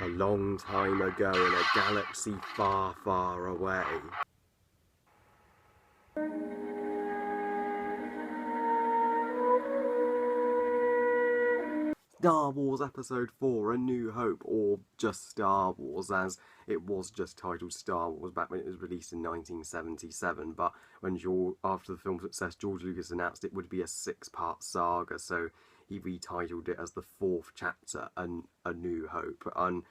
A long time ago in a galaxy far, far away. Star Wars Episode 4 A New Hope, or just Star Wars, as it was just titled Star Wars back when it was released in 1977, but after the film's success, George Lucas announced it would be a 6-part saga, so he retitled it as the 4th chapter, A New Hope. And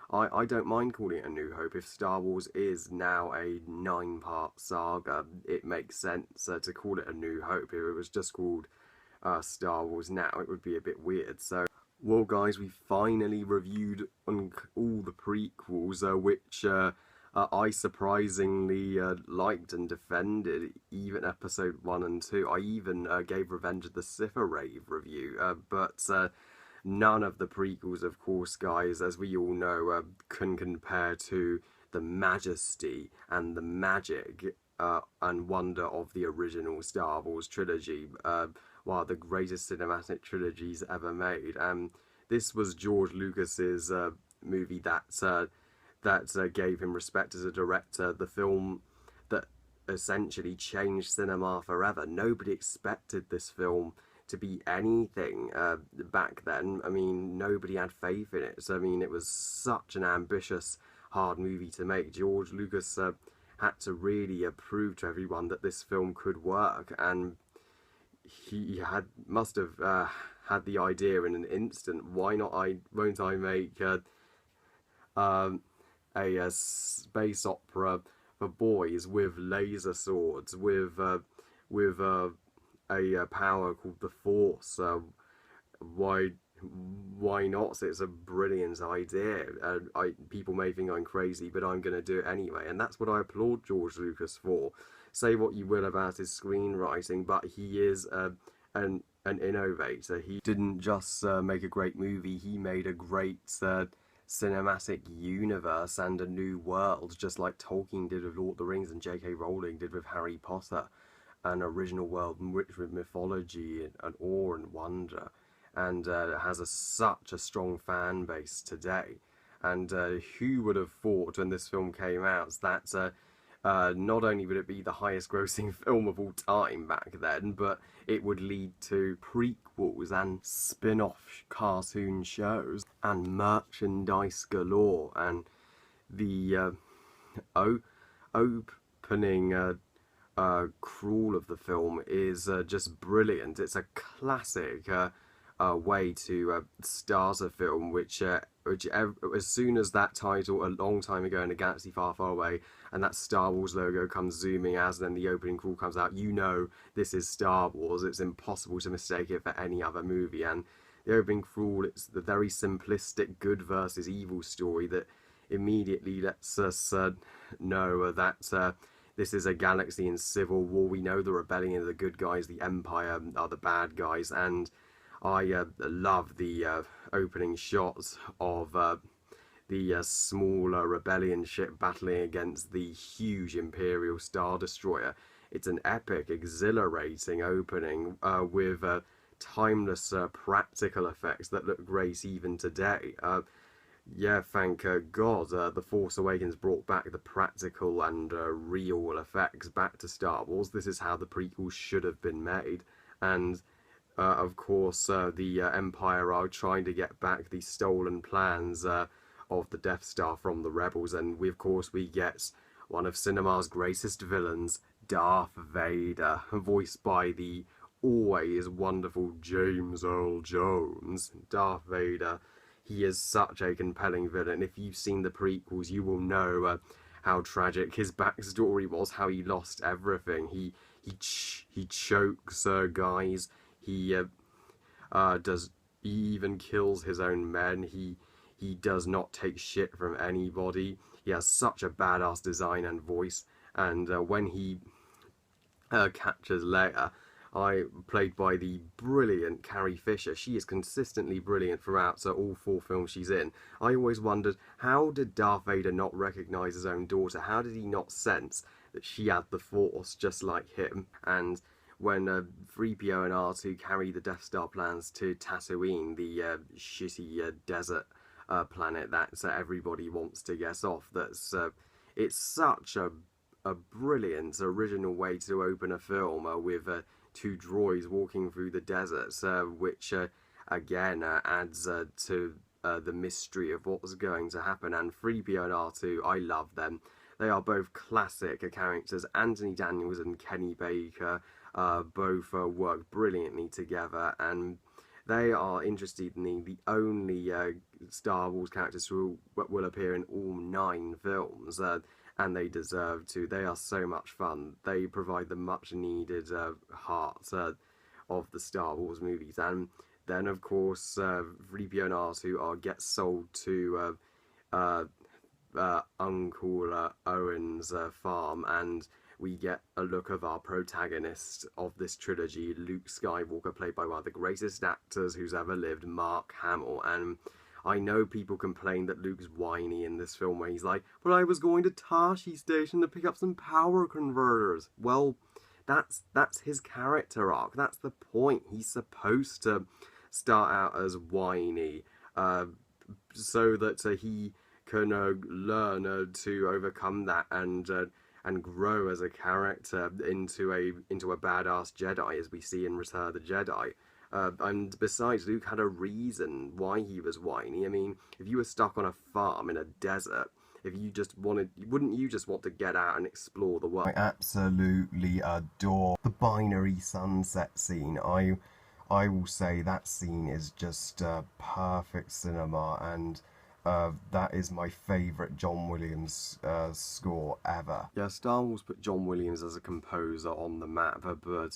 I don't mind calling it A New Hope. If Star Wars is now a 9-part saga, it makes sense to call it A New Hope. If it was just called Star Wars now, it would be a bit weird. So, well guys, we finally reviewed all the prequels, which I surprisingly liked and defended, even Episode 1 and 2. I even gave Revenge of the Sith a rave review, but none of the prequels, of course, guys, as we all know, can compare to the majesty and the magic and wonder of the original Star Wars trilogy, one of the greatest cinematic trilogies ever made. This was George Lucas's movie that gave him respect as a director, the film that essentially changed cinema forever. Nobody expected this film to be anything back then. I mean, nobody had faith in it. So, I mean, it was such an ambitious, hard movie to make. George Lucas had to really prove to everyone that this film could work, and he must have had the idea in an instant. Won't I make a space opera for boys with laser swords, with a power called the Force? Why not? So it's a brilliant idea. People may think I'm crazy, but I'm going to do it anyway, and that's what I applaud George Lucas for. Say what you will about his screenwriting, but he is an innovator. He didn't just make a great movie, he made a great cinematic universe and a new world, just like Tolkien did with Lord of the Rings and J.K. Rowling did with Harry Potter. An original world rich with mythology and awe and wonder, and it has such a strong fan base today. And who would have thought when this film came out that not only would it be the highest grossing film of all time back then, but it would lead to prequels and spin-off cartoon shows and merchandise galore. And the opening crawl of the film is just brilliant. It's a classic way to start a film, which as soon as that title, a long time ago in a galaxy far, far away, and that Star Wars logo comes zooming as then the opening crawl comes out, you know this is Star Wars. It's impossible to mistake it for any other movie. And the opening crawl, it's the very simplistic good versus evil story that immediately lets us know that this is a galaxy in civil war. We know the rebellion are the good guys, the Empire are the bad guys, and I love the opening shots of the smaller rebellion ship battling against the huge Imperial Star Destroyer. It's an epic, exhilarating opening with timeless practical effects that look great even today. Yeah, thank God The Force Awakens brought back the practical and real effects back to Star Wars. This is how the prequels should have been made. And of course, the Empire are trying to get back the stolen plans of the Death Star from the Rebels, and of course we get one of cinema's greatest villains, Darth Vader, voiced by the always wonderful James Earl Jones. Darth Vader, he is such a compelling villain. If you've seen the prequels, you will know how tragic his backstory was, how he lost everything. He chokes guys. He even kills his own men. He does not take shit from anybody. He has such a badass design and voice. And when he captures Leia, played by the brilliant Carrie Fisher, she is consistently brilliant throughout all 4 films she's in. I always wondered, how did Darth Vader not recognize his own daughter? How did he not sense that she had the Force just like him? And when 3PO and R2 carry the Death Star plans to Tatooine, the shitty desert planet that everybody wants to get off. It's such a brilliant original way to open a film with two droids walking through the deserts, which again adds to the mystery of what was going to happen. And 3PO and R2, I love them. They are both classic characters. Anthony Daniels and Kenny Baker both work brilliantly together, and they are interestingly the only Star Wars characters who will appear in all 9 films, and they deserve to. They are so much fun. They provide the much needed heart of the Star Wars movies. And then, of course, 3PO and R2 get sold to Uncle Owen's farm, and we get a look of our protagonist of this trilogy, Luke Skywalker, played by one of the greatest actors who's ever lived, Mark Hamill. And I know people complain that Luke's whiny in this film, where he's like, "But I was going to Tashi Station to pick up some power converters." Well, that's his character arc. That's the point. He's supposed to start out as whiny, so that he can learn to overcome that and grow as a character into a badass Jedi, as we see in Return of the Jedi. And besides, Luke had a reason why he was whiny. I mean, if you were stuck on a farm in a desert, if you just wanted, wouldn't you just want to get out and explore the world? I absolutely adore the binary sunset scene. I will say that scene is just perfect cinema, and that is my favourite John Williams score ever. Yeah, Star Wars put John Williams as a composer on the map, but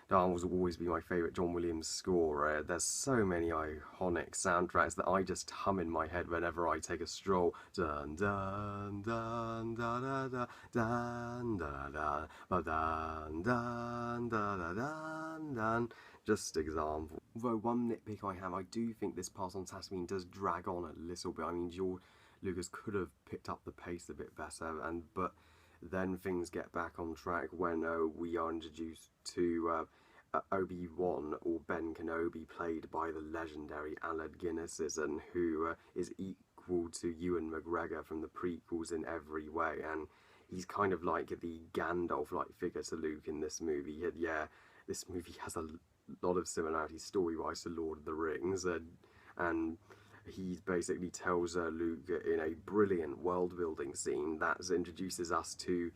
Star Wars will always be my favourite John Williams score. There's so many iconic soundtracks that I just hum in my head whenever I take a stroll. Dun dun dun da da da dun da da da dun dun da da dun dun. Just example. Although one nitpick I have, I do think this part on Tatooine does drag on a little bit. I mean, George Lucas could have picked up the pace a bit better, but then things get back on track when we are introduced to Obi-Wan, or Ben Kenobi, played by the legendary Alec Guinness, and who is equal to Ewan McGregor from the prequels in every way, and he's kind of like the Gandalf-like figure to Luke in this movie. Yeah, this movie has a lot of similarities story-wise to Lord of the Rings, and he basically tells Luke in a brilliant world-building scene that introduces us to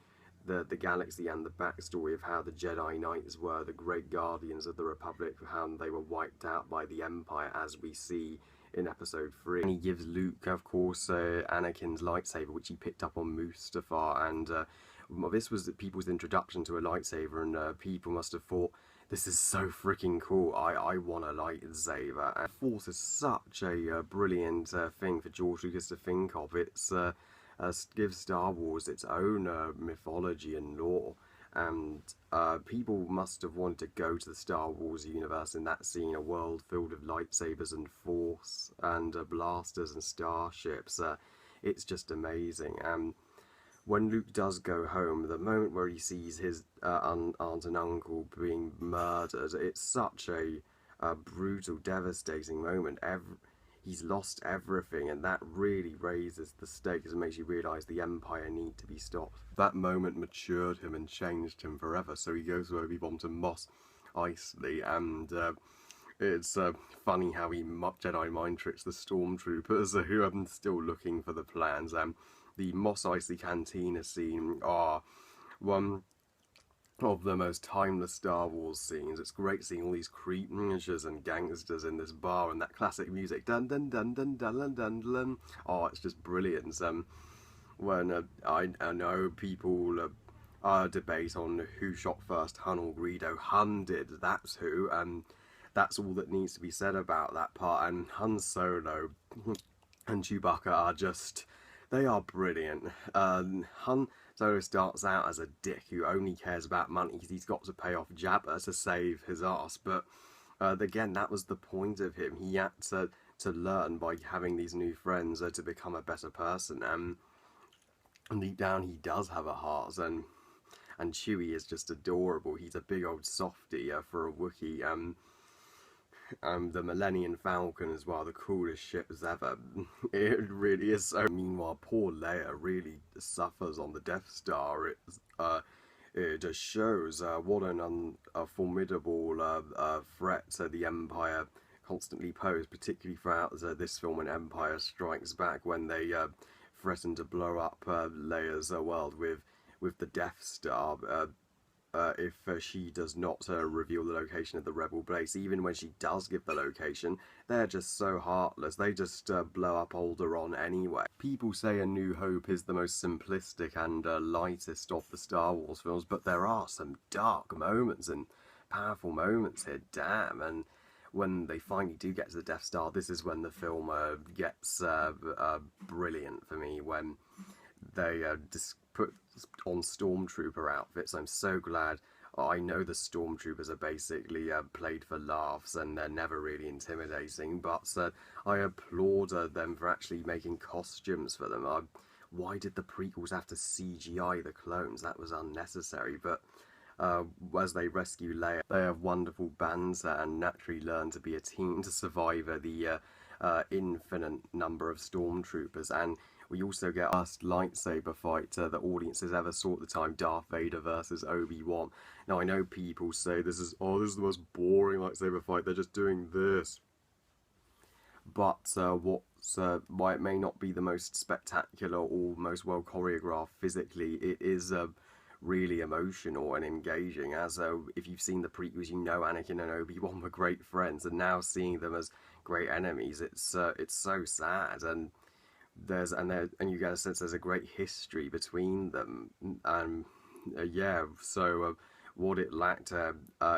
the galaxy and the backstory of how the Jedi Knights were the great guardians of the Republic, how they were wiped out by the Empire, as we see in Episode 3. And he gives Luke, of course, Anakin's lightsaber, which he picked up on Mustafar, and this was people's introduction to a lightsaber, and people must have thought, this is so freaking cool, I want a lightsaber. And Force is such a brilliant thing for George Lucas to think of. It's gives Star Wars its own mythology and lore, and people must have wanted to go to the Star Wars universe in that scene, a world filled with lightsabers and Force and blasters and starships. It's just amazing. When Luke does go home, the moment where he sees his aunt and uncle being murdered, it's such a brutal, devastating moment. He's lost everything, and that really raises the stakes and makes you realise the Empire need to be stopped. That moment matured him and changed him forever, so he goes with Obi-Wan to Mos Eisley, and it's funny how he Jedi mind tricks the stormtroopers who are still looking for the plans. The Mos Eisley Cantina scene are one of the most timeless Star Wars scenes. It's great seeing all these creatures and gangsters in this bar, and that classic music, dun dun dun dun dun dun dun dun. Oh, it's just brilliant. When I know people debate on who shot first, Han or Greedo. Han did. That's who, and that's all that needs to be said about that part. And Han Solo and Chewbacca are just, they are brilliant. Han Solo starts out as a dick who only cares about money because he's got to pay off Jabba to save his ass. But again, that was the point of him. He had to learn by having these new friends to become a better person. And deep down, he does have a heart. And Chewie is just adorable. He's a big old softie for a Wookiee. The Millennium Falcon as well, the coolest ships ever. It really is so. Meanwhile, poor Leia really suffers on the Death Star. It just shows what a formidable threat the Empire constantly pose, particularly throughout this film when Empire Strikes Back, when they threaten to blow up Leia's world with the Death Star. If she does not reveal the location of the rebel base. Even when she does give the location, they're just so heartless. They just blow up Alderaan anyway. People say A New Hope is the most simplistic and lightest of the Star Wars films, but there are some dark moments and powerful moments here, damn. And when they finally do get to the Death Star, this is when the film gets brilliant for me, when they just put on stormtrooper outfits. I'm so glad. I know the stormtroopers are basically played for laughs and they're never really intimidating, but I applaud them for actually making costumes for them. Why did the prequels have to CGI the clones? That was unnecessary, but as they rescue Leia, they have wonderful banter and naturally learn to be a team to survive the infinite number of stormtroopers. And we also get our first lightsaber fight that audiences ever saw at the time, Darth Vader versus Obi-Wan. Now I know people say this is the most boring lightsaber fight, they're just doing this. But why it may not be the most spectacular or most well choreographed physically, it is really emotional and engaging. As if you've seen the prequels, you know Anakin and Obi-Wan were great friends, and now seeing them as great enemies, it's so sad. And you get a sense there's a great history between them, and what it lacked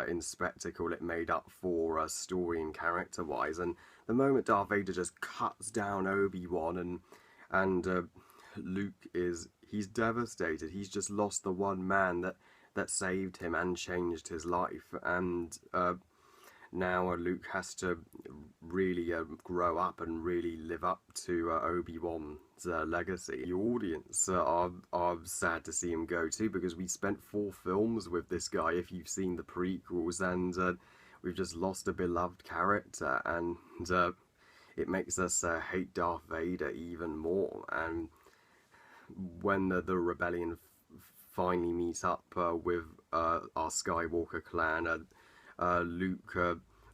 in spectacle, it made up for story and character wise. And the moment Darth Vader just cuts down Obi-Wan and Luke he's devastated. He's just lost the one man that saved him and changed his life, and now Luke has to really grow up and really live up to Obi-Wan's legacy. The audience are sad to see him go too, because we spent 4 films with this guy, if you've seen the prequels, and we've just lost a beloved character, and it makes us hate Darth Vader even more. And when the rebellion finally meet up with our Skywalker clan, Luke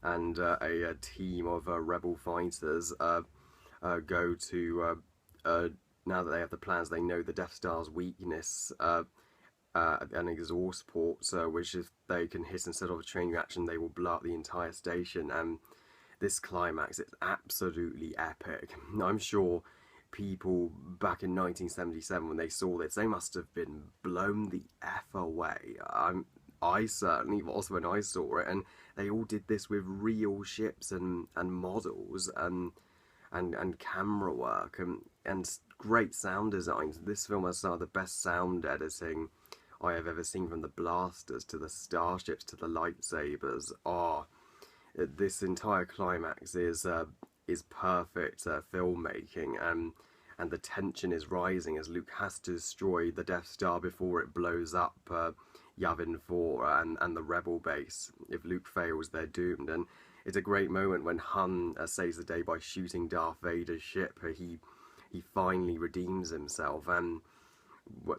and a team of rebel fighters go to, now that they have the plans, they know the Death Star's weakness, an exhaust port, which if they can hit instead of a chain reaction, they will blow up the entire station. And this climax, it's absolutely epic. I'm sure people back in 1977, when they saw this, they must have been blown the F away. I certainly was when I saw it, and they all did this with real ships and models and camera work and great sound designs. This film has some of the best sound editing I have ever seen, from the blasters to the starships to the lightsabers. This entire climax is perfect filmmaking, and the tension is rising as Luke has to destroy the Death Star before it blows up Yavin 4 and the rebel base. If Luke fails, they're doomed. And it's a great moment when Han saves the day by shooting Darth Vader's ship. He finally redeems himself, and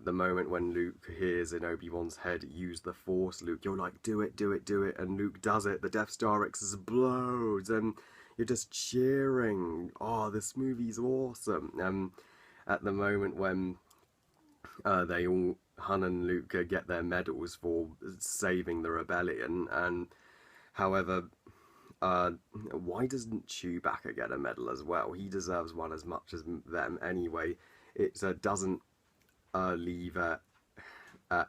the moment when Luke hears in Obi-Wan's head, "Use the Force, Luke," you're like, do it, do it, do it, and Luke does it. The Death Star explodes, and you're just cheering. This movie's awesome. At the moment when Han and Luke get their medals for saving the rebellion, and however, why doesn't Chewbacca get a medal as well? He deserves one as much as them anyway. It doesn't leave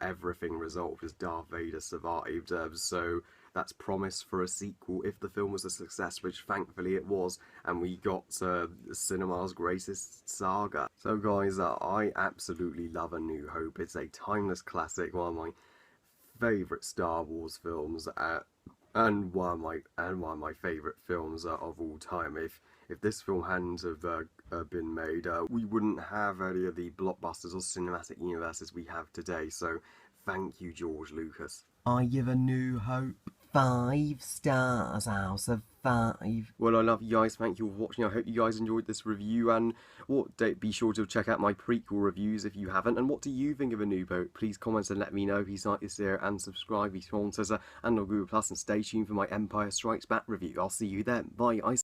everything resolved as Darth Vader survived, so that's promise for a sequel if the film was a success, which thankfully it was, and we got cinema's greatest saga. So guys, I absolutely love A New Hope. It's a timeless classic, one of my favourite Star Wars films, and one of my favourite films of all time. If this film hadn't have been made, we wouldn't have any of the blockbusters or cinematic universes we have today. So thank you, George Lucas. I give A New Hope. 5 stars out of 5. Well, I love you guys. Thank you for watching. I hope you guys enjoyed this review. And don't be sure to check out my prequel reviews if you haven't. And what do you think of A New Hope? Please comment and let me know. Please like this video and subscribe if you want us. And on Google Plus. And stay tuned for my Empire Strikes Back review. I'll see you then. Bye.